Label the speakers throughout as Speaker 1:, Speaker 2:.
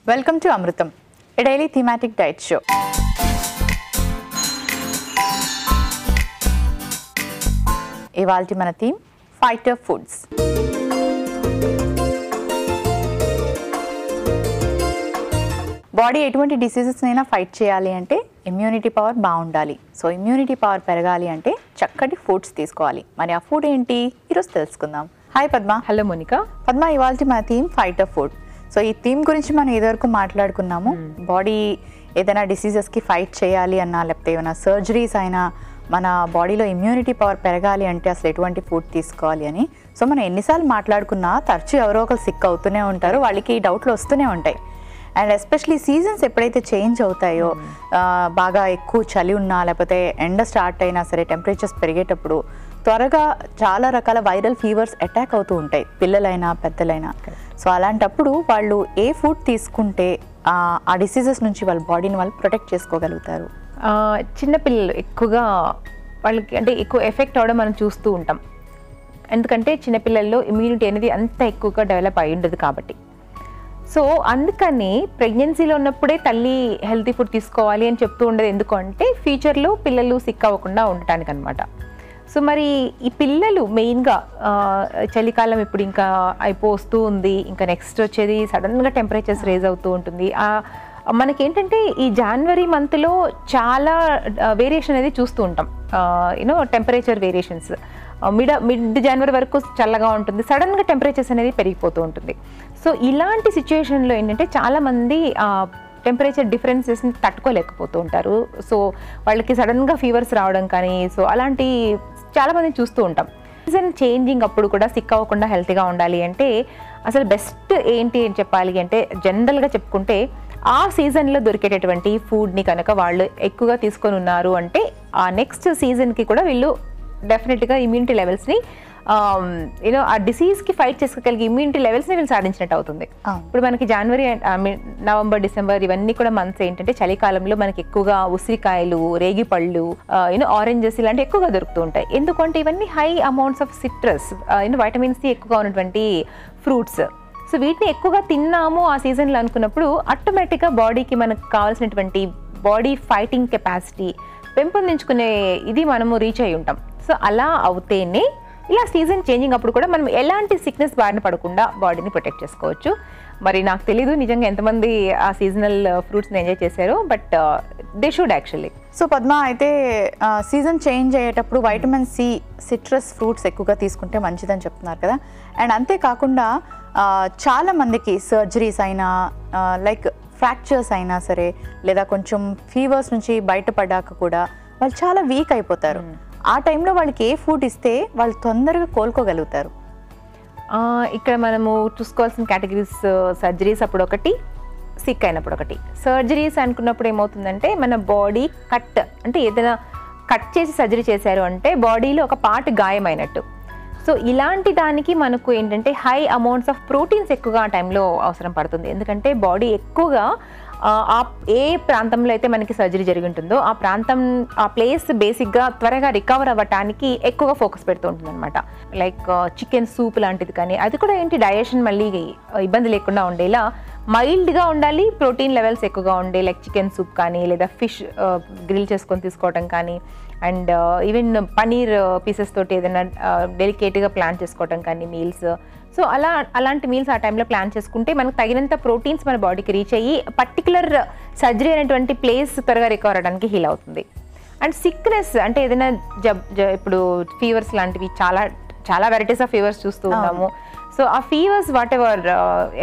Speaker 1: Welcome to Amrutam, a daily thematic diet show. ఇవాల్టి మన theme fighter foods. Body ఎటువంటి డిసీజెస్నైనా fight చేయాలి అంటే ఇమ్యూనిటీ పవర్ బాగుండాలి. సో ఇమ్యూనిటీ పవర్ పెరగాలి అంటే చక్కటి ఫుడ్స్ తీసుకోవాలి. మరి ఆ ఫుడ్ ఏంటి ఈరోజు తెలుసుకుందాం. హాయ్ పద్మ.
Speaker 2: హలో మోనికా.
Speaker 1: పద్మ, ఇవాల్టి మన థీమ్ ఫైటర్ ఫుడ్. సో ఈ థీమ్ గురించి మనం ఇదివరకు మాట్లాడుకున్నాము. బాడీ ఏదైనా డిసీజెస్కి ఫైట్ చేయాలి అన్నా, లేకపోతే ఏమైనా సర్జరీస్ అయినా, మన బాడీలో ఇమ్యూనిటీ పవర్ పెరగాలి అంటే అసలు ఎటువంటి ఫుడ్ తీసుకోవాలి అని. సో మనం ఎన్నిసార్లు మాట్లాడుకున్నా తరచూ ఎవరో ఒకరు సిక్ అవుతూనే ఉంటారు, వాళ్ళకి డౌట్లు వస్తూనే ఉంటాయి. అండ్ ఎస్పెషలీ సీజన్స్ ఎప్పుడైతే చేంజ్ అవుతాయో, బాగా ఎక్కువ చలి ఉన్నా లేకపోతే ఎండ స్టార్ట్ అయినా సరే, టెంపరేచర్స్ పెరిగేటప్పుడు త్వరగా చాలా రకాల వైరల్ ఫీవర్స్ అటాక్ అవుతూ ఉంటాయి, పిల్లలైనా పెద్దలైనా. సో అలాంటప్పుడు వాళ్ళు ఏ ఫుడ్ తీసుకుంటే ఆ డిసీజెస్ నుంచి వాళ్ళ బాడీని వాళ్ళు ప్రొటెక్ట్ చేసుకోగలుగుతారు?
Speaker 2: చిన్నపిల్లలు ఎక్కువగా వాళ్ళకి అంటే ఎక్కువ ఎఫెక్ట్ అవ్వడం మనం చూస్తూ ఉంటాం. ఎందుకంటే చిన్నపిల్లల్లో ఇమ్యూనిటీ అనేది అంత ఎక్కువగా డెవలప్ అయి ఉండదు కాబట్టి. సో అందుకని ప్రెగ్నెన్సీలో ఉన్నప్పుడే తల్లి హెల్తీ ఫుడ్ తీసుకోవాలి అని చెప్తూ ఉండదు. ఎందుకంటే ఫ్యూచర్లో పిల్లలు సిక్ అవ్వకుండా ఉండటానికి అనమాట. సో మరి ఈ పిల్లలు మెయిన్గా చలికాలం ఇప్పుడు ఇంకా అయిపోతూ ఉంది, ఇంకా నెక్స్ట్ వచ్చేది సడన్గా టెంపరేచర్స్ రేజ్ అవుతూ ఉంటుంది. మనకేంటంటే ఈ జనవరి మంత్లో చాలా వేరియేషన్ అనేది చూస్తూ ఉంటాం. టెంపరేచర్ వేరియేషన్స్ మిడ్ జనవరి వరకు చల్లగా ఉంటుంది, సడన్గా టెంపరేచర్స్ అనేది పెరిగిపోతూ ఉంటుంది. సో ఇలాంటి సిచ్యుయేషన్లో ఏంటంటే చాలామంది టెంపరేచర్ డిఫరెన్సెస్ని తట్టుకోలేకపోతూ ఉంటారు. సో వాళ్ళకి సడన్గా ఫీవర్స్ రావడం కానీ, సో అలాంటి చాలామంది చూస్తూ ఉంటాం. సీజన్ చేంజింగ్ అప్పుడు కూడా సిక్ అవ్వకుండా హెల్తీగా ఉండాలి అంటే అసలు బెస్ట్ ఏంటి అని చెప్పాలి అంటే, జనరల్గా చెప్పుకుంటే ఆ సీజన్లో దొరికేటటువంటి ఫుడ్ని కనుక వాళ్ళు ఎక్కువగా తీసుకొని ఉన్నారు అంటే ఆ నెక్స్ట్ సీజన్కి కూడా వీళ్ళు డెఫినెట్గా ఇమ్యూనిటీ లెవెల్స్ని ఆ డిసీజ్కి ఫైట్ చేసుకోగలిగే ఇమ్యూనిటీ లెవెల్స్ని వీళ్ళు సాధించినట్టు అవుతుంది. ఇప్పుడు మనకి జనవరి, నవంబర్, డిసెంబర్ ఇవన్నీ కూడా మంత్స్ ఏంటంటే చలికాలంలో మనకి ఎక్కువగా ఉసిరికాయలు, రేగిపళ్ళు, ఆరెంజెస్ ఇలాంటి ఎక్కువగా దొరుకుతూ ఉంటాయి. ఎందుకంటే ఇవన్నీ high amounts of citrus, vitamin C ఎక్కువగా ఉన్నటువంటి ఫ్రూట్స్. సో వీటిని ఎక్కువగా తిన్నాము ఆ సీజన్లో అనుకున్నప్పుడు ఆటోమేటిక్గా బాడీకి మనకు కావాల్సినటువంటి బాడీ ఫైటింగ్ కెపాసిటీ పెంపొందించుకునే ఇది మనము రీచ్ అయి ఉంటాం. సో అలా అవుతేనే ఇలా సీజన్ చేంజింగ్ అప్పుడు కూడా మనం ఎలాంటి సిక్నెస్ బారిన పడకుండా బాడీని ప్రొటెక్ట్ చేసుకోవచ్చు. మరి నాకు తెలీదు నిజంగా ఎంతమంది ఆ సీజనల్ ఫ్రూట్స్ని ఎంజాయ్ చేశారో, but they should actually.
Speaker 1: So Padma, అయితే సీజన్ చేంజ్ అయ్యేటప్పుడు వైటమిన్ సి, సిట్రస్ ఫ్రూట్స్ ఎక్కువగా తీసుకుంటే మంచిదని చెప్తున్నారు కదా. అండ్ అంతేకాకుండా చాలా మందికి సర్జరీస్ అయినా, లైక్ ఫ్రాక్చర్స్ అయినా సరే, లేదా కొంచెం ఫీవర్స్ నుంచి బయటపడ్డాక కూడా వాళ్ళు చాలా వీక్ అయిపోతారు. ఆ టైంలో వాళ్ళకి ఏ ఫుడ్ ఇస్తే వాళ్ళు తొందరగా కోలుకోగలుగుతారు?
Speaker 2: ఇక్కడ మనము చూసుకోవాల్సిన కేటగిరీస్ సర్జరీస్ అప్పుడు ఒకటి, సిక్ అయినప్పుడు ఒకటి. సర్జరీస్ అనుకున్నప్పుడు ఏమవుతుందంటే మన బాడీ కట్, అంటే ఏదైనా కట్ చేసి సర్జరీ చేశారు అంటే బాడీలో ఒక పార్ట్ గాయమైనట్టు. సో ఇలాంటి దానికి మనకు ఏంటంటే హై అమౌంట్స్ ఆఫ్ ప్రోటీన్స్ ఎక్కువగా ఆ టైంలో అవసరం పడుతుంది. ఎందుకంటే బాడీ ఎక్కువగా ఏ ప్రాంతంలో అయితే మనకి సర్జరీ జరిగి ఉంటుందో ఆ ప్లేస్ బేసిక్గా త్వరగా రికవర్ అవ్వటానికి ఎక్కువగా ఫోకస్ పెడుతూ ఉంటుంది అనమాట. లైక్ చికెన్ సూప్ లాంటిది కానీ, అది కూడా ఏంటి డైజెషన్ మళ్ళీ ఇబ్బంది లేకుండా ఉండేలా మైల్డ్గా ఉండాలి, ప్రోటీన్ లెవెల్స్ ఎక్కువగా ఉండే, లైక్ చికెన్ సూప్ కానీ, లేదా ఫిష్ గ్రిల్ చేసుకొని తీసుకోవడం కానీ, అండ్ ఈవెన్ పనీర్ పీసెస్ తోటి ఏదైనా డెలికేట్గా ప్లాన్ చేసుకోవడం కానీ మీల్స్. సో అలాంటి మీల్స్ ఆ టైంలో ప్లాన్ చేసుకుంటే మనకు తగినంత ప్రోటీన్స్ మన బాడీకి రీచ్ అయ్యి పర్టికులర్ సర్జరీ అనేటువంటి ప్లేస్ త్వరగా రికవర్ అవడానికి హీల్ అవుతుంది. అండ్ సిక్నెస్ అంటే ఏదైనా ఇప్పుడు ఫీవర్స్ లాంటివి చాలా వెరైటీస్ ఆఫ్ ఫీవర్స్ చూస్తూ ఉన్నాము. సో ఆ ఫీవర్స్ వాట్ ఎవర్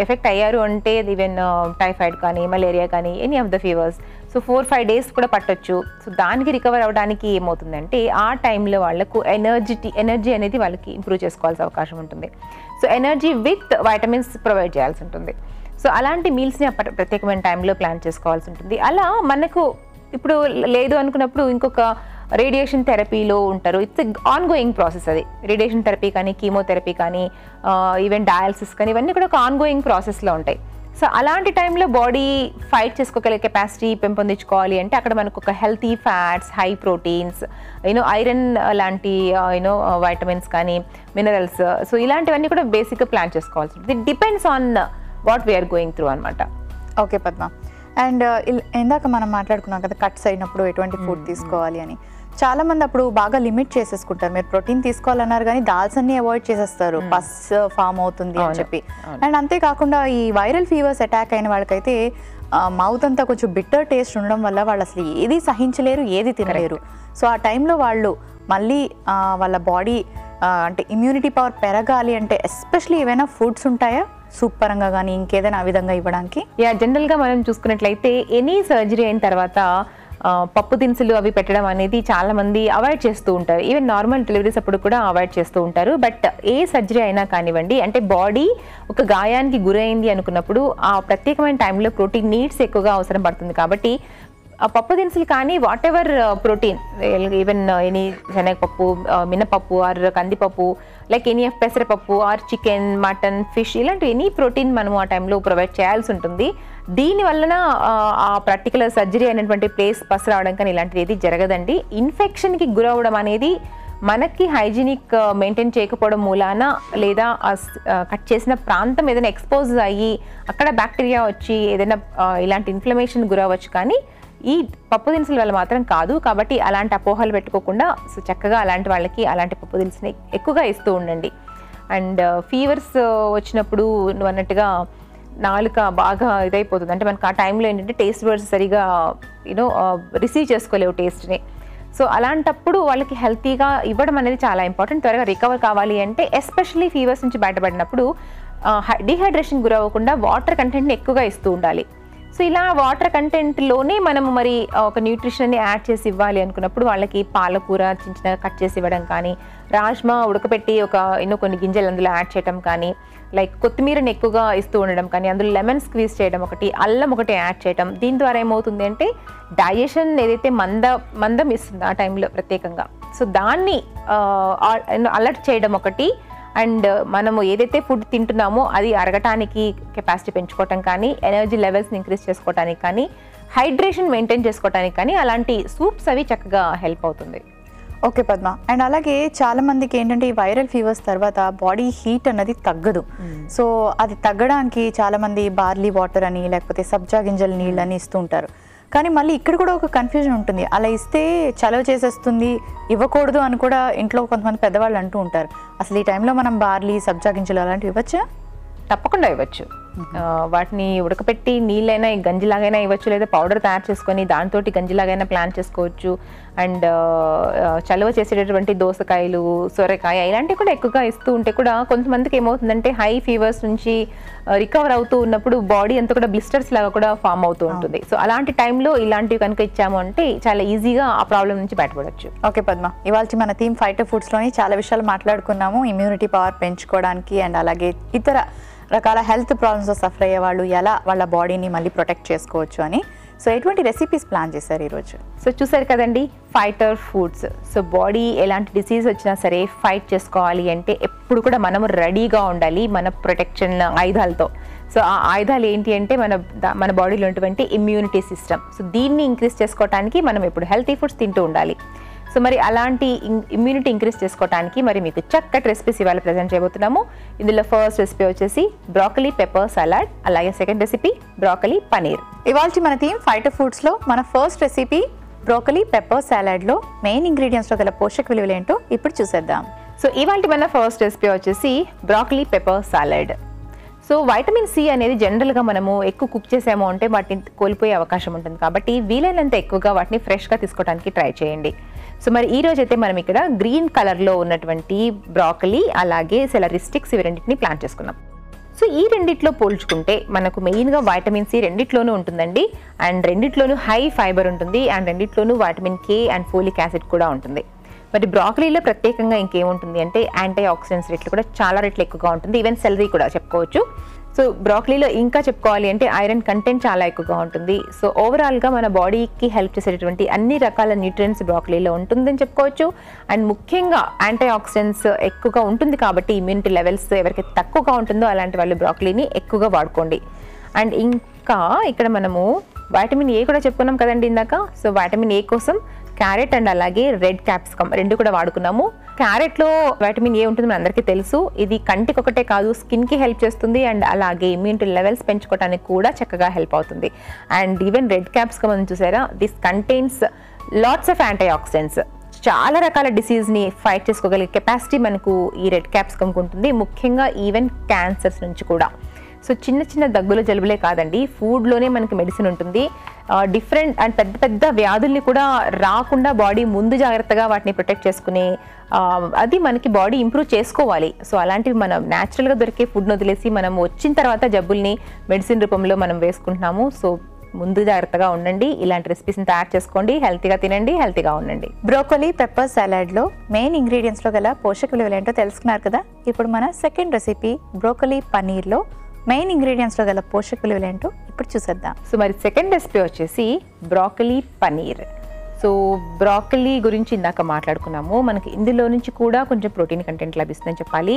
Speaker 2: ఎఫెక్ట్ అయ్యారు అంటే ఈవెన్ టైఫాయిడ్ కానీ, మలేరియా కానీ, any of the fevers, so 4-5 days కూడా పట్టొచ్చు. సో దానికి రికవర్ అవ్వడానికి ఏమవుతుందంటే ఆ టైంలో వాళ్ళకు ఎనర్జీ అనేది వాళ్ళకి ఇంప్రూవ్ చేసుకోవాల్సిన అవకాశం ఉంటుంది. So energy with vitamins provide చేయాల్సి ఉంటుంది. సో అలాంటి మీల్స్ని ప్రత్యేకమైన టైంలో ప్లాన్ చేసుకోవాల్సి ఉంటుంది. అలా మనకు ఇప్పుడు లేదు అనుకున్నప్పుడు ఇంకొక రేడియేషన్ థెరపీలో ఉంటారు. It's on going process. అది రేడియేషన్ థెరపీ కానీ, కీమోథెరపీ కానీ, ఈవెన్ డయాలసిస్ కానీ, ఇవన్నీ కూడా ఒక ఆన్ గోయింగ్ ప్రాసెస్లో ఉంటాయి. సో అలాంటి టైంలో బాడీ ఫైట్ చేసుకోగలిగే కెపాసిటీ పెంపొందించుకోవాలి అంటే అక్కడ మనకు ఒక healthy fats, high proteins, iron లాంటి వైటమిన్స్ కానీ, మినరల్స్, సో ఇలాంటివన్నీ కూడా బేసిక్గా ప్లాన్ చేసుకోవాల్సి ఉంటుంది. It depends on what we are going through అనమాట.
Speaker 1: ఓకే పద్మ. అండ్ ఇందాక మనం మాట్లాడుకున్నాం కదా కట్స్ అయినప్పుడు ఎటువంటి ఫుడ్ తీసుకోవాలి అని. చాలా మంది అప్పుడు బాగా లిమిట్ చేసేసుకుంటారు. మీరు ప్రోటీన్ తీసుకోవాలన్నారు కానీ దాల్స్ అన్ని అవాయిడ్ చేసేస్తారు, పస్ ఫామ్ అవుతుంది అని చెప్పి. అండ్ అంతేకాకుండా ఈ వైరల్ ఫీవర్స్ అటాక్ అయిన వాళ్ళకైతే మౌత్ అంతా కొంచెం బిట్టర్ టేస్ట్ ఉండడం వల్ల వాళ్ళు అసలు ఏది సహించలేరు, ఏది తినలేరు. సో ఆ టైంలో వాళ్ళు మళ్ళీ వాళ్ళ బాడీ అంటే ఇమ్యూనిటీ పవర్ పెరగాలి అంటే ఎస్పెషలీ ఏవైనా ఫుడ్స్ ఉంటాయా సూప్ పరంగా కానీ ఇంకేదైనా ఆ విధంగా ఇవ్వడానికి?
Speaker 2: జనరల్గా మనం చూసుకున్నట్లయితే ఎనీ సర్జరీ అయిన తర్వాత పప్పు దినుసులు అవి పెట్టడం అనేది చాలా మంది అవాయిడ్ చేస్తూ ఉంటారు. ఈవెన్ నార్మల్ డెలివరీస్ అప్పుడు కూడా అవాయిడ్ చేస్తూ ఉంటారు. బట్ ఏ సర్జరీ అయినా కానివ్వండి, అంటే బాడీ ఒక గాయానికి గురైంది అనుకున్నప్పుడు ఆ ప్రత్యేకమైన టైంలో ప్రోటీన్ నీడ్స్ ఎక్కువగా అవసరం పడుతుంది. కాబట్టి పప్పు దినుసులు కానీ what ever protein, even any శనగపప్పు, మినపప్పు ఆర్ కందిపప్పు, లైక్ ఎనీ ఆఫ్ పెసరపప్పు ఆర్ చికెన్, మటన్, ఫిష్, ఇలాంటి ఎనీ ప్రోటీన్ మనం ఆ టైంలో ప్రొవైడ్ చేయాల్సి ఉంటుంది. దీని వలన ఆ పర్టికులర్ సర్జరీ అయినటువంటి ప్లేస్ పస్ రావడం కానీ ఇలాంటిది ఏది జరగదండి. ఇన్ఫెక్షన్కి గురవడం అనేది మనకి హైజీనిక్ మెయింటైన్ చేయకపోవడం మూలాన, లేదా కట్ చేసిన ప్రాంతం ఏదైనా ఎక్స్పోజ్ అయ్యి అక్కడ బ్యాక్టీరియా వచ్చి ఏదైనా ఇలాంటి ఇన్ఫ్లమేషన్ గురవచ్చు, కానీ ఈ పప్పు దినుసుల వల్ల మాత్రం కాదు. కాబట్టి అలాంటి అపోహలు పెట్టుకోకుండా సో చక్కగా అలాంటి వాళ్ళకి అలాంటి పప్పు దినుసుని ఎక్కువగా ఇస్తూ ఉండండి. అండ్ ఫీవర్స్ వచ్చినప్పుడు నువ్వు అన్నట్టుగా నాలుక బాగా ఇదైపోతుంది, అంటే మనకు ఆ టైంలో ఏంటంటే టేస్ట్ బర్డ్స్ సరిగా రిసీవ్ చేసుకోలేవు టేస్ట్ని. సో అలాంటప్పుడు వాళ్ళకి హెల్తీగా ఇవ్వడం అనేది చాలా ఇంపార్టెంట్. త్వరగా రికవర్ కావాలి అంటే ఎస్పెషల్లీ ఫీవర్స్ నుంచి బయటపడినప్పుడు డిహైడ్రేషన్ గురవ్వకుండా వాటర్ కంటెంట్ని ఎక్కువగా ఇస్తూ ఉండాలి. సో ఇలా వాటర్ కంటెంట్లోనే మనము మరి ఒక న్యూట్రిషన్ని యాడ్ చేసి ఇవ్వాలి అనుకున్నప్పుడు వాళ్ళకి పాలకూర చిన్న చిన్నగా కట్ చేసి ఇవ్వడం కానీ, రాజ్మా ఉడకపెట్టి కొన్ని గింజలు అందులో యాడ్ చేయడం కానీ, లైక్ కొత్తిమీరని ఎక్కువగా ఇస్తూ ఉండడం కానీ, అందులో లెమన్ స్క్వీజ్ చేయడం ఒకటి, అల్లం ఒకటి యాడ్ చేయడం. దీని ద్వారా ఏమవుతుంది అంటే డైజెషన్ ఏదైతే మందం ఇస్తుంది ఆ టైంలో ప్రత్యేకంగా, సో దాన్ని అలర్ట్ చేయడం ఒకటి. అండ్ మనము ఏదైతే ఫుడ్ తింటున్నామో అది అరగటానికి కెపాసిటీ పెంచుకోవటం కానీ, ఎనర్జీ లెవెల్స్ని ఇంక్రీజ్ చేసుకోవటానికి కానీ, హైడ్రేషన్ మెయింటైన్ చేసుకోవటానికి కానీ అలాంటి సూప్స్ అవి చక్కగా హెల్ప్ అవుతుంది.
Speaker 1: ఓకే పద్మ. అండ్ అలాగే చాలా మందికి ఏంటంటే ఈ వైరల్ ఫీవర్స్ తర్వాత బాడీ హీట్ అన్నది తగ్గదు. సో అది తగ్గడానికి చాలా మంది బార్లీ వాటర్ అని లేకపోతే సబ్జా గింజల నీళ్ళని ఇస్తూ ఉంటారు. కానీ మళ్ళీ ఇక్కడ కూడా ఒక కన్ఫ్యూజన్ ఉంటుంది, అలా ఇస్తే చలవ చేసేస్తుంది, ఇవ్వకూడదు అని కూడా ఇంట్లో కొంతమంది పెద్దవాళ్ళు అంటూ ఉంటారు. అసలు ఈ టైంలో మనం బార్లీ, సబ్జా గింజలు అలాంటివి ఇవ్వచ్చా?
Speaker 2: తప్పకుండా ఇవ్వచ్చు. వాటిని ఉడకపెట్టి నీళ్ళైనా గంజిలాగైనా ఇవ్వచ్చు, లేదా పౌడర్ తయారు చేసుకొని దాంతో గంజిలాగైనా ప్లాన్ చేసుకోవచ్చు. అండ్ చలువ చేసేటటువంటి దోసకాయలు, సొరకాయ ఇలాంటివి కూడా ఎక్కువగా ఇస్తూ ఉంటే కూడా కొంతమందికి ఏమవుతుందంటే హై ఫీవర్స్ నుంచి రికవర్ అవుతూ ఉన్నప్పుడు బాడీ అంతా కూడా బ్లిస్టర్స్ లాగా కూడా ఫామ్ అవుతూ ఉంటుంది. సో అలాంటి టైంలో ఇలాంటివి కనుక ఇచ్చాము అంటే చాలా ఈజీగా ఆ ప్రాబ్లం నుంచి బయటపడవచ్చు.
Speaker 1: ఓకే పద్మ, ఇవాళ మన థీమ్ ఫైటర్ ఫుడ్స్లోని చాలా విషయాలు మాట్లాడుకున్నాము. ఇమ్యూనిటీ పవర్ పెంచుకోవడానికి అండ్ అలాగే ఇతర రకాల హెల్త్ ప్రాబ్లమ్స్తో సఫర్ అయ్యే వాళ్ళు ఎలా వాళ్ళ బాడీని మళ్ళీ ప్రొటెక్ట్ చేసుకోవచ్చు అని. సో ఎటువంటి రెసిపీస్ ప్లాన్ చేశారు ఈరోజు?
Speaker 2: సో చూసారు కదండి, ఫైటర్ ఫుడ్స్. సో బాడీ ఎలాంటి డిసీజ్ వచ్చినా సరే ఫైట్ చేసుకోవాలి అంటే ఎప్పుడు కూడా మనము రెడీగా ఉండాలి మన ప్రొటెక్షన్ ఆయుధాలతో. సో ఆ ఆయుధాలు ఏంటి అంటే మన బాడీలో ఉన్నటువంటి ఇమ్యూనిటీ సిస్టమ్. సో దీన్ని ఇంక్రీజ్ చేసుకోవడానికి మనం ఎప్పుడు హెల్తీ ఫుడ్స్ తింటూ ఉండాలి. సో మరి అలాంటి ఇమ్యూనిటీ ఇంక్రీజ్ చేసుకోవడానికి మరి మీకు చక్కటి రెసిపీస్ ఇవాళ ప్రజెంట్ చేయబోతున్నాము. ఇందులో ఫస్ట్ రెసిపీ వచ్చేసి బ్రాకలీ పెప్పర్ సలాడ్, అలాగే సెకండ్ రెసిపీ బ్రాకలీ పనీర్.
Speaker 1: ఇవాళ మన థీమ్ ఫైటర్ ఫుడ్స్లో మన ఫస్ట్ రెసిపీ బ్రోకలీ పెప్పర్ సలాడ్లో మెయిన్ ఇంగ్రీడియంట్స్లో గల పోషక విలువలు ఏంటో ఇప్పుడు చూసేద్దాం.
Speaker 2: సో ఇవాళ మన ఫస్ట్ రెసిపీ వచ్చేసి broccoli pepper salad. So vitamin C అనేది జనరల్గా మనము ఎక్కువ కుక్ చేసాము అంటే వాటిని కోల్పోయే అవకాశం ఉంటుంది. కాబట్టి వీలైనంత ఎక్కువగా వాటిని ఫ్రెష్గా తీసుకోవడానికి ట్రై చేయండి. సో మరి ఈ రోజు అయితే మనం ఇక్కడ గ్రీన్ కలర్లో ఉన్నటువంటి బ్రాకలీ అలాగే సెలరీ స్టిక్స్ ఇవి రెండింటిని ప్లాన్ చేసుకున్నాం. సో ఈ రెండిట్లో పోల్చుకుంటే మనకు మెయిన్గా వైటమిన్ సి రెండిట్లోనూ ఉంటుందండి. అండ్ రెండిట్లోనూ హై ఫైబర్ ఉంటుంది. అండ్ రెండిట్లోనూ vitamin K and folic acid కూడా ఉంటుంది. మరి బ్రాకలీలో ప్రత్యేకంగా ఇంకేముంటుంది అంటే యాంటీ ఆక్సిడెంట్స్ రేట్లు కూడా చాలా రెట్లు ఎక్కువగా ఉంటుంది. ఈవెన్ సెలరీ కూడా చెప్పుకోవచ్చు. సో బ్రాకలీలో ఇంకా చెప్పుకోవాలి అంటే ఐరన్ కంటెంట్ చాలా ఎక్కువగా ఉంటుంది. సో ఓవరాల్గా మన బాడీకి హెల్ప్ చేసేటటువంటి అన్ని రకాల న్యూట్రియంట్స్ బ్రాకలీలో ఉంటుందని చెప్పుకోవచ్చు. అండ్ ముఖ్యంగా యాంటీ ఆక్సిడెంట్స్ ఎక్కువగా ఉంటుంది కాబట్టి ఇమ్యూనిటీ లెవెల్స్ ఎవరికి తక్కువగా ఉంటుందో అలాంటి వాళ్ళు బ్రాకలీని ఎక్కువగా వాడుకోండి. అండ్ ఇంకా ఇక్కడ మనము వైటమిన్ ఏ కూడా చెప్పుకున్నాం కదండి ఇందాక. సో వైటమిన్ ఏ కోసం క్యారెట్ అండ్ అలాగే రెడ్ క్యాప్సికమ్ రెండు కూడా వాడుకున్నాము. క్యారెట్లో వైటమిన్ ఏ ఉంటుంది మన అందరికీ తెలుసు. ఇది కంటికి ఒకటే కాదు, స్కిన్కి హెల్ప్ చేస్తుంది అండ్ అలాగే ఇమ్యూనిటీ లెవెల్స్ పెంచుకోవడానికి కూడా చక్కగా హెల్ప్ అవుతుంది. అండ్ ఈవెన్ రెడ్ క్యాప్సికమ్ అని చూసారా, this contains lots of antioxidants. చాలా రకాల డిసీజ్ని ఫైట్ చేసుకోగలిగే కెపాసిటీ మనకు ఈ రెడ్ క్యాప్సికమ్కి ఉంటుంది, ముఖ్యంగా ఈవెన్ క్యాన్సర్స్ నుంచి కూడా. సో చిన్న చిన్న దగ్గుల జలుబులే కాదండి, ఫుడ్లోనే మనకి మెడిసిన్ ఉంటుంది. డిఫరెంట్ అండ్ పెద్ద పెద్ద వ్యాధుల్ని కూడా రాకుండా బాడీ ముందు జాగ్రత్తగా వాటిని ప్రొటెక్ట్ చేసుకునే అది మనకి బాడీ ఇంప్రూవ్ చేసుకోవాలి. సో అలాంటివి మనం న్యాచురల్గా దొరికే ఫుడ్ని వదిలేసి మనం వచ్చిన తర్వాత జబ్బుల్ని మెడిసిన్ రూపంలో మనం వేసుకుంటున్నాము. సో ముందు జాగ్రత్తగా ఉండండి, ఇలాంటి రెసిపీస్ని తయారు చేసుకోండి, హెల్తీగా తినండి, హెల్తీగా ఉండండి.
Speaker 1: బ్రోకలీ పెప్పర్ సలాడ్లో మెయిన్ ఇంగ్రీడియంట్స్లో గల పోషక విలువలు ఏంటో తెలుసుకున్నారు కదా. ఇప్పుడు మన సెకండ్ రెసిపీ బ్రోకలీ పనీర్లో మెయిన్ ఇంగ్రీడియంట్స్లో గల పోషక విలువలు ఏంటో ఇప్పుడు చూసేద్దాం.
Speaker 2: సో మరి సెకండ్ రెసిపీ వచ్చేసి బ్రోకలీ పనీర్. సో బ్రోకలీ గురించి ఇందాక మాట్లాడుకున్నాము, మనకి ఇందులో నుంచి కూడా కొంచెం ప్రోటీన్ కంటెంట్ లభిస్తుందని చెప్పాలి.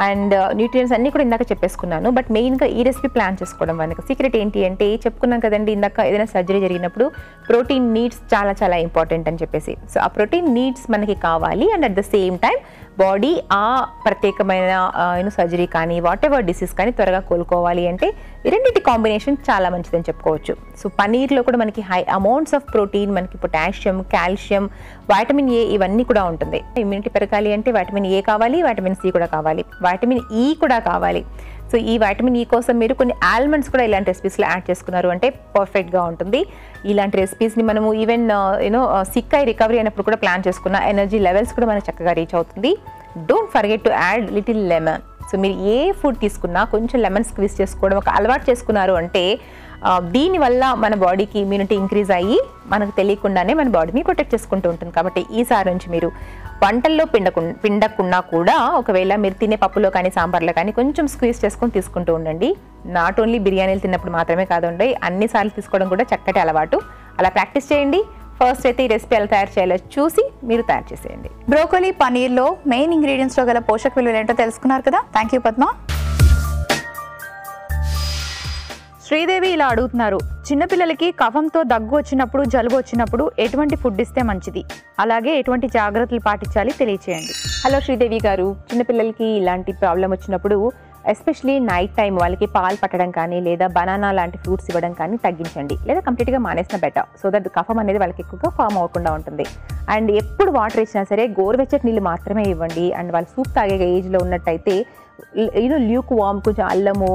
Speaker 2: అండ్ న్యూట్రియన్స్ అన్నీ కూడా ఇందాక చెప్పేసుకున్నాను. బట్ మెయిన్గా ఈ రెసిపీ ప్లాన్ చేసుకోవడం మనకి సీక్రెట్ ఏంటి అంటే, చెప్పుకున్నాం కదండి ఇందాక, ఏదైనా సర్జరీ జరిగినప్పుడు ప్రోటీన్ నీడ్స్ చాలా చాలా ఇంపార్టెంట్ అని చెప్పేసి. సో ఆ ప్రోటీన్ నీడ్స్ మనకి కావాలి and at the same time body ఆ ప్రత్యేకమైన సర్జరీ కానీ వాట్ ఎవర్ డిసీజ్ కానీ త్వరగా కోలుకోవాలి అంటే ఈ రెండింటి కాంబినేషన్ చాలా మంచిదని చెప్పుకోవచ్చు. సో పనీర్లో కూడా మనకి హై అమౌంట్స్ ఆఫ్ ప్రోటీన్, మనకి పొటాషియం, కాల్షియం, వైటమిన్ ఏ ఇవన్నీ కూడా ఉంటుంది. ఇమ్యూనిటీ పెరగాలి అంటే వైటమిన్ ఏ కావాలి, వైటమిన్ సి కూడా కావాలి, వైటమిన్ ఈ కూడా కావాలి. సో ఈ వైటమిన్ ఈ కోసం మీరు కొన్ని ఆల్మండ్స్ కూడా ఇలాంటి రెసిపీస్లో యాడ్ చేసుకున్నారు అంటే పర్ఫెక్ట్గా ఉంటుంది. ఇలాంటి రెసిపీస్ని మనము ఈవెన్ సిక్ అయి రికవరీ అయినప్పుడు కూడా ప్లాన్ చేసుకున్న ఎనర్జీ లెవెల్స్ కూడా మనకు చక్కగా రీచ్ అవుతుంది. Don't forget to add little lemon. So మీరు ఏ ఫుడ్ తీసుకున్నా కొంచెం లెమన్ స్క్వీజ్ చేసుకోవడం ఒక అలవాటు చేసుకున్నారు అంటే దీనివల్ల మన బాడీకి ఇమ్యూనిటీ ఇంక్రీజ్ అయ్యి మనకు తెలియకుండానే మన బాడీని ప్రొటెక్ట్ చేసుకుంటూ ఉంటుంది. కాబట్టి ఈసారి నుంచి మీరు వంటల్లో పిండకున్నా కూడా ఒకవేళ మీరు తినే పప్పులో కానీ సాంబార్లో కానీ కొంచెం స్క్వీజ్ చేసుకొని తీసుకుంటూ ఉండండి. నాట్ ఓన్లీ బిర్యానీలు తిన్నప్పుడు మాత్రమే కాదండి, అన్నిసార్లు తీసుకోవడం కూడా చక్కటి అలవాటు. అలా ప్రాక్టీస్ చేయండి. ఫస్ట్ అయితే ఈ రెసిపీ ఎలా తయారు చేయాలో చూసి మీరు తయారు చేసేయండి.
Speaker 1: బ్రోకలీ పనీర్లో మెయిన్ ఇంగ్రీడియంట్స్లో గల పోషక విలువలు ఏంటో తెలుసుకున్నారు కదా. Thank you Padma. శ్రీదేవి ఇలా అడుగుతున్నారు, చిన్నపిల్లలకి కఫంతో దగ్గు వచ్చినప్పుడు, జలుబు వచ్చినప్పుడు ఎటువంటి ఫుడ్ ఇస్తే మంచిది, అలాగే ఎటువంటి జాగ్రత్తలు పాటించాలి తెలియచేయండి.
Speaker 2: హలో శ్రీదేవి గారు, చిన్నపిల్లలకి ఇలాంటి ప్రాబ్లం వచ్చినప్పుడు ఎస్పెషలీ నైట్ టైం వాళ్ళకి పాలు పట్టడం కానీ లేదా బనానా లాంటి ఫ్రూట్స్ ఇవ్వడం కానీ తగ్గించండి, లేదా కంప్లీట్గా మానేసిన బెటర్. సో దట్ కఫం అనేది వాళ్ళకి ఎక్కువగా ఫామ్ అవ్వకుండా ఉంటుంది. అండ్ ఎప్పుడు వాటర్ ఇచ్చినా సరే గోరువెచ్చటి నీళ్ళు మాత్రమే ఇవ్వండి. అండ్ వాళ్ళు సూప్ తాగే ఏజ్లో ఉన్నట్టయితే ల్యూక్ వామ్, కొంచెం అల్లము,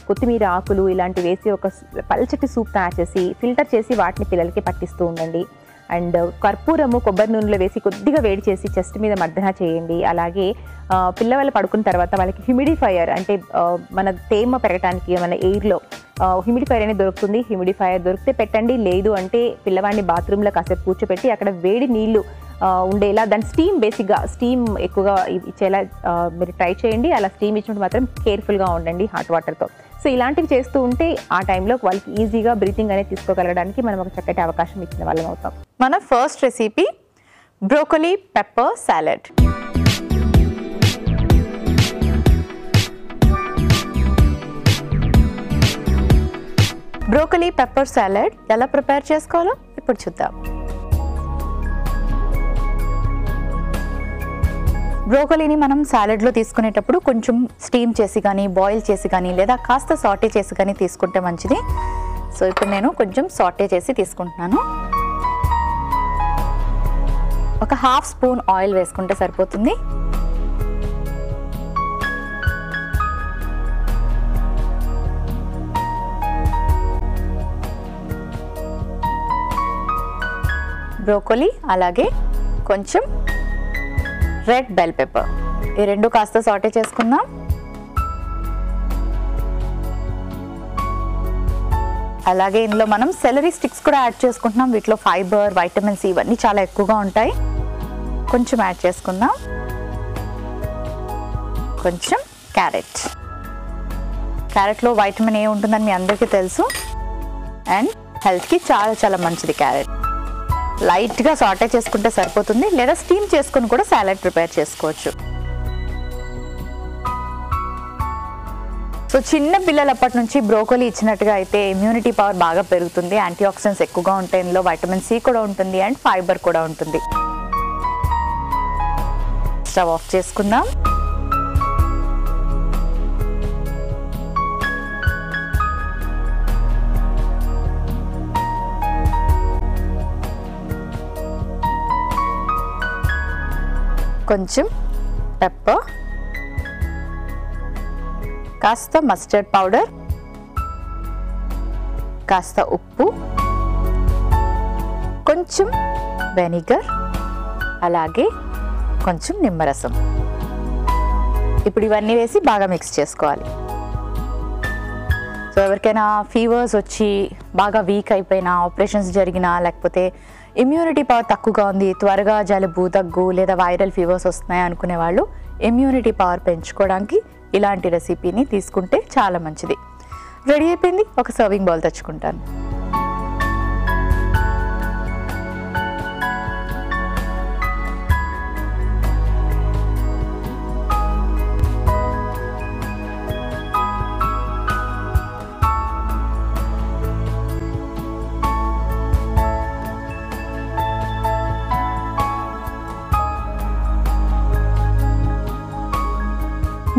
Speaker 2: కొత్తిమీర ఆకులు ఇలాంటివి వేసి ఒక పల్చటి సూప్ తయారు చేసి ఫిల్టర్ చేసి వాటిని పిల్లలకి పట్టిస్తూ ఉండండి. అండ్ కర్పూరము కొబ్బరి నూనెలో వేసి కొద్దిగా వేడి చేసి చెస్ట్ మీద మర్దన చేయండి. అలాగే పిల్లవాళ్ళు పడుకున్న తర్వాత వాళ్ళకి హ్యూమిడిఫైయర్ అంటే మన తేమ పెరగడానికి మన ఎయిర్లో హ్యూమిడిఫైయర్ అనేది దొరుకుతుంది. హ్యూమిడిఫైయర్ దొరికితే పెట్టండి, లేదు అంటే పిల్లవాడిని బాత్రూంలో కాసేపు కూర్చోపెట్టి అక్కడ వేడి నీళ్లు ఉండేలా దాని స్టీమ్, బేసిక్గా స్టీమ్ ఎక్కువగా ఇచ్చేలా మీరు ట్రై చేయండి. అలా స్టీమ్ ఇచ్చినప్పుడు మాత్రం కేర్ఫుల్గా ఉండండి హాట్ వాటర్తో. సో ఇలాంటివి చేస్తూ ఉంటే ఆ టైంలో వాళ్ళకి ఈజీగా బ్రీతింగ్ అనేది తీసుకోగలగడానికి మనం ఒక చక్కటి అవకాశం ఇచ్చిన వాళ్ళం అవుతాం.
Speaker 1: మన first recipe broccoli pepper salad. Broccoli pepper salad ఎలా ప్రిపేర్ చేసుకోవాలో ఇప్పుడు చూద్దాం. బ్రోకలీని మనం సాలెడ్లో తీసుకునేటప్పుడు కొంచెం స్టీమ్ చేసి కానీ, బాయిల్ చేసి కానీ, లేదా కాస్త సాటే చేసి కానీ తీసుకుంటే మంచిది. సో ఇప్పుడు నేను కొంచెం సాటే చేసి తీసుకుంటున్నాను. ఒక హాఫ్ స్పూన్ ఆయిల్ వేసుకుంటే సరిపోతుంది. బ్రోకలీ అలాగే కొంచెం రెడ్ బెల్ పెప్పర్, ఈ రెండు కాస్త సాటే చేసుకుందాం. అలాగే ఇందులో మనం సెలరీ స్టిక్స్ కూడా యాడ్ చేసుకుంటున్నాం. వీటిలో ఫైబర్, వైటమిన్ సి ఇవన్నీ చాలా ఎక్కువగా ఉంటాయి. కొంచెం యాడ్ చేసుకుందాం. కొంచెం క్యారెట్. క్యారెట్లో వైటమిన్ ఏ ఉంటుందని మీ అందరికీ తెలుసు అండ్ హెల్త్కి చాలా చాలా మంచిది క్యారెట్. లైట్గా సాటే చేసుకుంటే సరిపోతుంది, లేదా స్టీమ్ చేసుకుని కూడా సాలడ్ ప్రిపేర్ చేసుకోవచ్చు. సో సో చిన్న పిల్లలప్పటి నుంచి బ్రోకోలీ ఇచ్చినట్టుగా అయితే ఇమ్యూనిటీ పవర్ బాగా పెరుగుతుంది, యాంటీ ఆక్సిడెంట్స్ ఎక్కువగా ఉంటాయి, ఇందులో వైటమిన్ సి కూడా ఉంటుంది అండ్ ఫైబర్ కూడా ఉంటుంది. స్టవ్ ఆఫ్ చేసుకుందాం. కొంచెం పెప్పర్, కాస్త మస్టర్డ్ పౌడర్, కాస్త ఉప్పు, కొంచెం వెనిగర్, అలాగే కొంచెం నిమ్మరసం. ఇప్పుడు ఇవన్నీ వేసి బాగా మిక్స్ చేసుకోవాలి. సో ఎవరికైనా ఫీవర్స్ వచ్చి బాగా వీక్ అయిపోయినా, ఆపరేషన్స్ జరిగినా, లేకపోతే ఇమ్యూనిటీ పవర్ తక్కువగా ఉంది, త్వరగా జలుబు దగ్గు లేదా వైరల్ ఫీవర్స్ వస్తున్నాయి అనుకునే వాళ్ళు ఇమ్యూనిటీ పవర్ పెంచుకోవడానికి ఇలాంటి రెసిపీని తీసుకుంటే చాలా మంచిది. రెడీ అయిపోయింది. ఒక సర్వింగ్ బౌల్ తెచ్చుకుంటాను.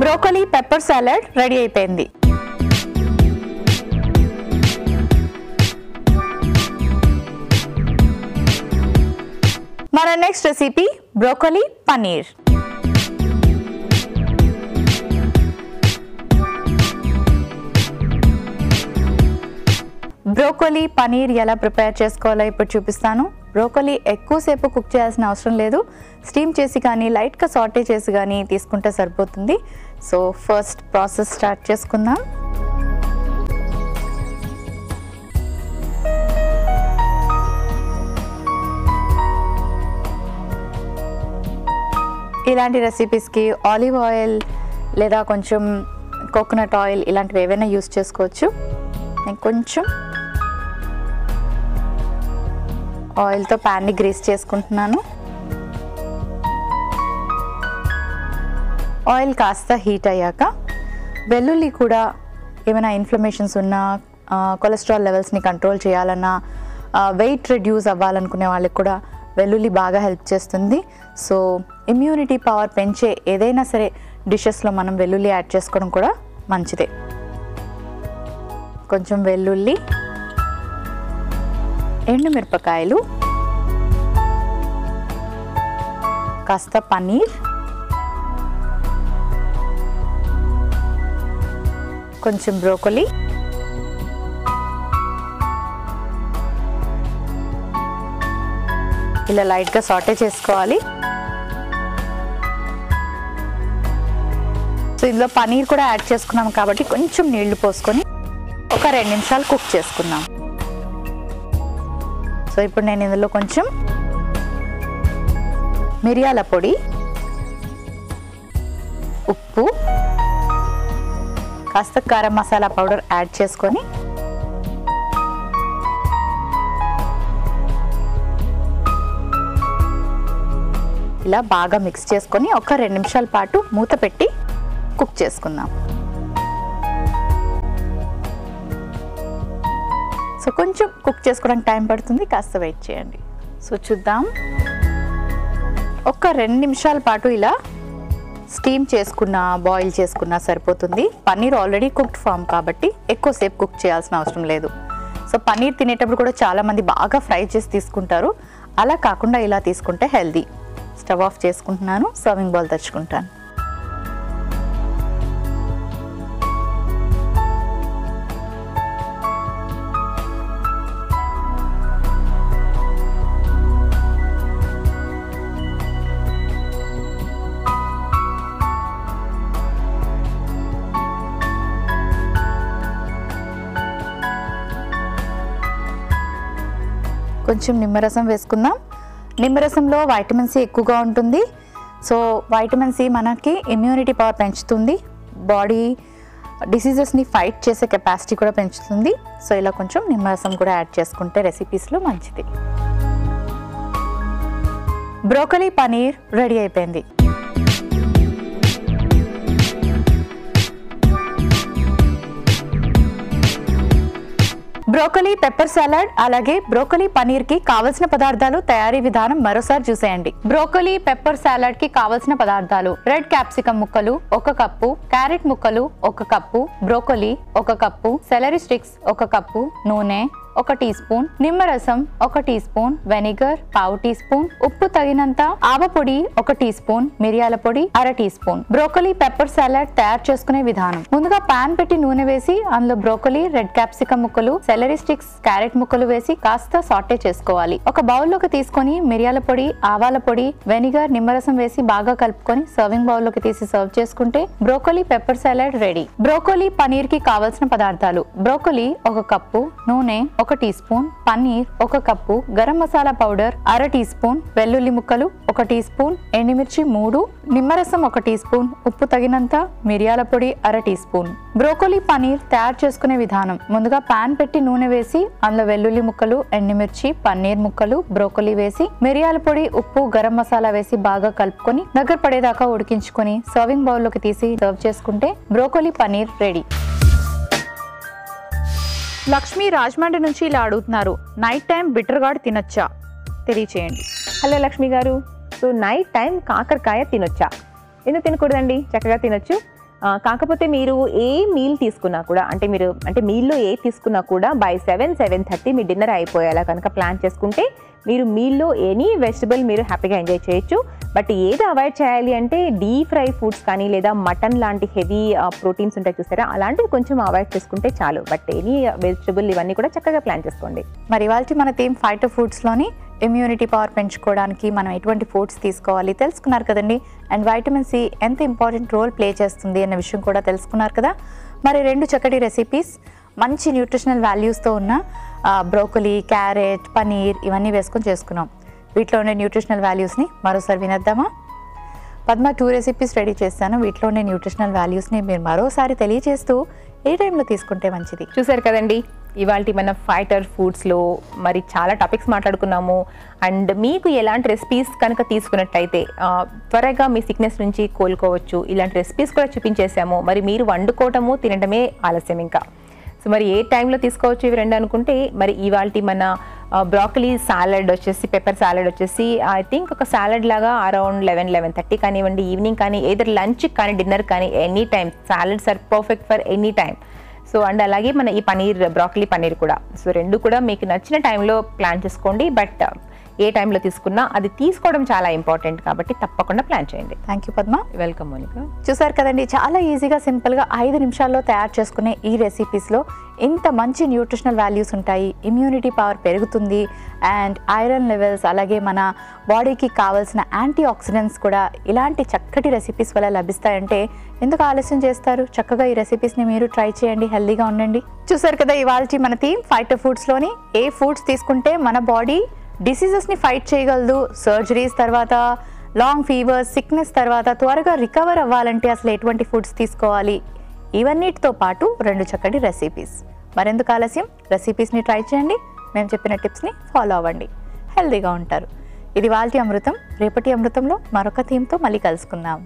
Speaker 1: బ్రోకోలీ పెప్పర్ సాలడ్ రెడీ అయిపోయింది. మన next recipe broccoli paneer. Broccoli paneer ఎలా ప్రిపేర్ చేసుకోవాలో ఇప్పుడు చూపిస్తాను. బ్రోకోలీ ఎక్కువసేపు కుక్ చేయాల్సిన అవసరం లేదు, స్టీమ్ చేసి కానీ లైట్గా సాటే చేసి కానీ తీసుకుంటే సరిపోతుంది. సో ఫస్ట్ ప్రాసెస్ స్టార్ట్ చేసుకుందాం. ఇలాంటి రెసిపీస్కి ఆలివ్ ఆయిల్ లేదా కొంచెం కోకోనట్ ఆయిల్ ఇలాంటివి ఏవైనా యూస్ చేసుకోవచ్చు. నేను కొంచెం ఆయిల్తో ప్యాన్ని గ్రీస్ చేసుకుంటున్నాను. ఆయిల్ కాస్త హీట్ అయ్యాక వెల్లుల్లి కూడా ఏమైనా ఇన్ఫ్లమేషన్స్ ఉన్నా, కొలెస్ట్రాల్ లెవెల్స్ని కంట్రోల్ చేయాలన్నా, వెయిట్ రెడ్యూస్ అవ్వాలనుకునే వాళ్ళకి కూడా వెల్లుల్లి బాగా హెల్ప్ చేస్తుంది. సో ఇమ్యూనిటీ పవర్ పెంచే ఏదైనా సరే డిషెస్లో మనం వెల్లుల్లి యాడ్ చేసుకోవడం కూడా మంచిదే. కొంచెం వెల్లుల్లి, ఎండుమిరపకాయలు, కాస్త పన్నీర్, కొంచెం బ్రోకోలీ, ఇలా లైట్గా సాటే చేసుకోవాలి. సో ఇందులో పన్నీర్ కూడా యాడ్ చేసుకున్నాం కాబట్టి కొంచెం నీళ్లు పోసుకొని ఒక 2 నిమిషాలు కుక్ చేసుకుందాం. సో ఇప్పుడు నేను ఇందులో కొంచెం మిరియాల పొడి, ఉప్పు, కాస్త గరం మసాలా పౌడర్ యాడ్ చేసుకొని ఇలా బాగా మిక్స్ చేసుకొని ఒక 2 నిమిషాల పాటు మూత పెట్టి కుక్ చేసుకుందాం. సో కొంచెం కుక్ చేసుకోవడానికి టైం పడుతుంది, కాస్త వెయిట్ చేయండి. సో చూద్దాం. ఒక 2 నిమిషాల పాటు ఇలా స్టీమ్ చేసుకున్నా, బాయిల్ చేసుకున్నా సరిపోతుంది. పన్నీర్ ఆల్రెడీ కుక్డ్ ఫామ్ కాబట్టి ఎక్కువసేపు కుక్ చేయాల్సిన అవసరం లేదు. సో పన్నీర్ తినేటప్పుడు కూడా చాలామంది బాగా ఫ్రై చేసి తీసుకుంటారు, అలా కాకుండా ఇలా తీసుకుంటే హెల్దీ. స్టవ్ ఆఫ్ చేసుకుంటున్నాను, సర్వింగ్ బౌల్ తెచ్చుకుంటాను. కొంచెం నిమ్మరసం వేసుకుందాం. నిమ్మరసంలో వైటమిన్ సి ఎక్కువగా ఉంటుంది. సో వైటమిన్ సి మనకి ఇమ్యూనిటీ పవర్ పెంచుతుంది, బాడీ డిసీజెస్ని ఫైట్ చేసే కెపాసిటీ కూడా పెంచుతుంది. సో ఇలా కొంచెం నిమ్మరసం కూడా యాడ్ చేసుకుంటే రెసిపీస్లో మంచిది. బ్రోకలీ పనీర్ రెడీ అయిపోయింది. బ్రోకలీ పెప్పర్ సలాడ్ అలాగే బ్రోకలీ పనీర్ కి కావలసిన పదార్థాలు, తయారీ విధానం మరోసారి చూసేయండి. బ్రోకలీ పెప్పర్ సలాడ్ కి కావలసిన పదార్థాలు: రెడ్ క్యాప్సికం ముక్కలు 1 కప్పు, క్యారెట్ ముక్కలు 1 cup, broccoli 1 cup, celery sticks 1 cup, నూనె 1 టీ స్పూన్, నిమ్మరసం 1 teaspoon, vinegar 1/2 teaspoon, ఉప్పు తగినంత, ఆవపొడి 1 టీ స్పూన్, మిరియాల పొడి 1/2 teaspoon. Broccoli pepper salad తయారు చేసుకునే విధానం: ముందుగా పాన్ పెట్టి నూనె వేసి అందులో బ్రోకలీ, రెడ్ క్యాప్సికం ముక్కలు, సెలరీ స్టిక్స్, క్యారెట్ ముక్కలు వేసి కాస్త సాటే చేసుకోవాలి. ఒక బౌల్ లోకి తీసుకొని మిరియాల పొడి, ఆవాల పొడి, వెనిగర్, నిమ్మరసం వేసి బాగా కలుపుకొని సర్వింగ్ బౌల్ లోకి తీసి సర్వ్ చేసుకుంటే broccoli pepper salad ready. Broccoli paneer కి కావలసిన పదార్థాలు: బ్రోకలీ 1 కప్పు, నూనె 1 teaspoon, paneer 1 cup, garam masala powder 1/2 teaspoon, వెల్లుల్లి ముక్కలు 1 టీ స్పూన్, ఎండుమిర్చి 3, నిమ్మరసం 1 టీ స్పూన్, ఉప్పు తగినంత, మిరియాల పొడి 1/2 టీ స్పూన్. బ్రోకలీ పనీర్ తయారు చేసుకునే విధానం: ముందుగా పాన్ పెట్టి నూనె వేసి అందులో వెల్లుల్లి ముక్కలు, ఎండుమిర్చి, పన్నీర్ ముక్కలు, బ్రోకలీ వేసి మిరియాల పొడి, ఉప్పు, గరం మసాలా వేసి బాగా కలుపుకొని దగ్గర పడేదాకా ఉడికించుకొని సర్వింగ్ బౌల్ లోకి తీసి సర్వ్ చేసుకుంటే బ్రోకలీ పనీర్ రెడీ. లక్ష్మి రాజమండ్రి నుంచి ఇలా అడుగుతున్నారు: నైట్ టైం బిటర్ గార్డ్ తినొచ్చా? తెలియచేయండి.
Speaker 2: హలో లక్ష్మి గారు. సో నైట్ టైం కాకరకాయ తినొచ్చా? ఎందుకు తినకూడదండి, చక్కగా తినొచ్చు. కాకపోతే మీరు ఏ మీల్ తీసుకున్నా కూడా, అంటే మీల్లో ఏ తీసుకున్నా కూడా బై 7-7:30 మీ డిన్నర్ అయిపోయేలా కనుక ప్లాన్ చేసుకుంటే మీరు మీల్లో ఎనీ వెజిటబుల్ మీరు హ్యాపీగా ఎంజాయ్ చేయొచ్చు. బట్ ఏది అవాయిడ్ చేయాలి అంటే డీప్ ఫ్రై ఫుడ్స్ కానీ లేదా మటన్ లాంటి హెవీ ప్రోటీన్స్ ఉంటాయి చూసారా, అలాంటివి కొంచెం అవాయిడ్ చేసుకుంటే చాలు. బట్ ఎనీ వెజిటబుల్ ఇవన్నీ కూడా చక్కగా ప్లాన్ చేసుకోండి.
Speaker 1: మరి ఇవాళ మన థీమ్ ఫైటర్ ఫుడ్స్లోని ఇమ్యూనిటీ పవర్ పెంచుకోవడానికి మనం ఎటువంటి ఫుడ్స్ తీసుకోవాలి తెలుసుకున్నారు కదండి. అండ్ వైటమిన్ సి ఎంత ఇంపార్టెంట్ రోల్ ప్లే చేస్తుంది అన్న విషయం కూడా తెలుసుకున్నారు కదా. మరి 2 చక్కటి రెసిపీస్ మంచి న్యూట్రిషనల్ వాల్యూస్తో ఉన్న బ్రోకలీ, క్యారెట్, పనీర్ ఇవన్నీ వేసుకొని చేసుకున్నాం. వీటిలో ఉండే న్యూట్రిషనల్ వాల్యూస్ని మరోసారి వినేద్దామా? పద్మ 2 రెసిపీస్ రెడీ చేస్తాను. వీటిలో ఉండే న్యూట్రిషనల్ వాల్యూస్ని మీరు మరోసారి తెలియజేస్తూ ఏ టైంలో తీసుకుంటే మంచిది?
Speaker 2: చూసారు కదండి, ఇవాళ మన ఫైటర్ ఫుడ్స్లో మరి చాలా టాపిక్స్ మాట్లాడుకున్నాము. అండ్ మీకు ఎలాంటి రెసిపీస్ కనుక తీసుకున్నట్టయితే త్వరగా మీ సిక్నెస్ నుంచి కోలుకోవచ్చు, ఇలాంటి రెసిపీస్ కూడా చూపించేసాము. మరి మీరు వండుకోవటము తినడమే ఆలస్యం ఇంకా. సో మరి ఏ టైంలో తీసుకోవచ్చు ఇవి 2 అనుకుంటే, మరి ఇవాళ మన బ్రాకలీ సాలడ్ వచ్చేసి, పెప్పర్ సాలడ్ వచ్చేసి ఐ థింక్ ఒక సాలడ్ లాగా అరౌండ్ 11-11:30 కానివ్వండి, ఈవినింగ్ కానీ, ఏదర్ లంచ్ కానీ డిన్నర్ కానీ, any time salads are perfect for any time. So and అలాగే మన ఈ పనీర్, బ్రాకలీ పనీర్ కూడా, సో 2 కూడా మీకు నచ్చిన టైంలో ప్లాన్ చేసుకోండి. బట్ ఏ టైంలో తీసుకున్నా అది తీసుకోవడం చాలా ఇంపార్టెంట్ కాబట్టి తప్పకుండా ప్లాన్ చేయండి.
Speaker 1: Thank you Padma.
Speaker 2: Welcome Monica.
Speaker 1: చూసారు కదండి, చాలా ఈజీగా సింపుల్గా 5 నిమిషాల్లో తయారు చేసుకునే ఈ రెసిపీస్లో ఇంత మంచి న్యూట్రిషనల్ వాల్యూస్ ఉంటాయి, ఇమ్యూనిటీ పవర్ పెరుగుతుంది, అండ్ ఐరన్ లెవెల్స్ అలాగే మన బాడీకి కావాల్సిన యాంటీ ఆక్సిడెంట్స్ కూడా ఇలాంటి చక్కటి రెసిపీస్ వల్ల లభిస్తాయంటే ఎందుకు ఆలస్యం చేస్తారు? చక్కగా ఈ రెసిపీస్ని మీరు ట్రై చేయండి, హెల్దీగా ఉండండి. చూసారు కదా, ఇవాళ మన థీమ్ ఫైటర్ ఫుడ్స్లోని ఏ ఫుడ్స్ తీసుకుంటే మన బాడీ డిసీజెస్ని ఫైట్ చేయగలదు, సర్జరీస్ తర్వాత, లాంగ్ ఫీవర్, సిక్నెస్ తర్వాత త్వరగా రికవర్ అవ్వాలంటే అసలు ఎటువంటి ఫుడ్స్ తీసుకోవాలి, ఇవన్నిటితో పాటు 2 చక్కటి రెసిపీస్. మరెందుకు ఆలస్యం, రెసిపీస్ని ట్రై చేయండి, మేము చెప్పిన టిప్స్ని ఫాలో అవ్వండి, హెల్దీగా ఉంటారు. ఇది వాళ్ళ అమృతం. రేపటి అమృతంలో మరొక థీమ్తో మళ్ళీ కలుసుకుందాం.